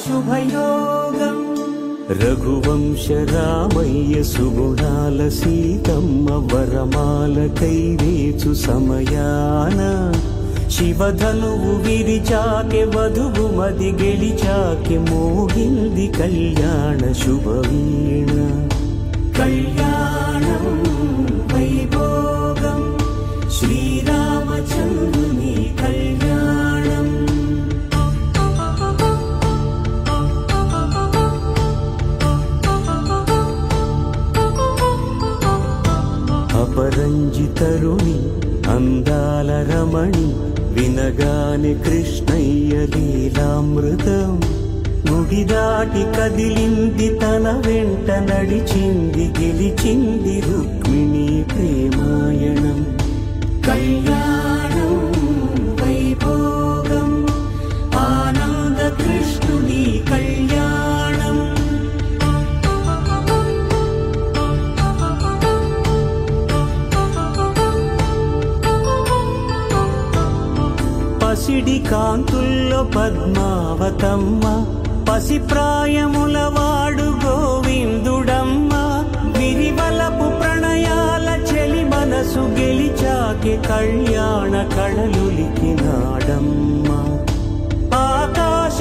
శుభయోగం రఘువంశ రామయ్య సుగుణాల సీతమ్మ వరమాల కైవేచు సమయాన శివధనువు విరిచాకె వధువు మది గెలిచాకె మోగింది కళ్యాణ శుభవీణ కళ్యాణం వైభోగం శ్రీరామచంద్రుని కళ్యాణం అపరంజితరుని అందాల రమణి వినగానే కృష్ణయ్య లీలామృతం గుడి దాటి కదిలింది తన వెంట నడిచింది గెలిచింది రుక్మిణి ప్రేమాయణం కళ్యాణం వైభోగం ఆనంద కృష్ణుని కళ్యాణం పసిడి కాంతుల్లో పద్మావతమ్మ పసిప్రాయముల వాడు గోవిందుడమ్మ విరివలపు ప్రణయాల చెలి మనసు గెలిచాకె కళ్యాణ కళలులికినాడమ్మ ఆకాశరాజునకు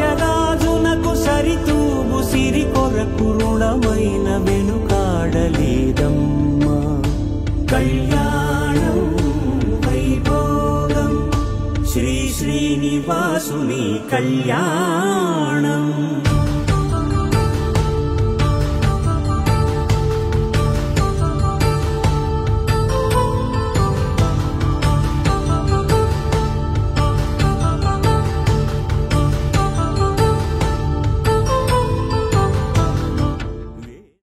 సరితూగు సిరి కొరకు రుణమైన వెనుకాడలేదమ్మ కళ్యాణం వైభోగం శ్రీ శ్రీనివాసుని కళ్యాణం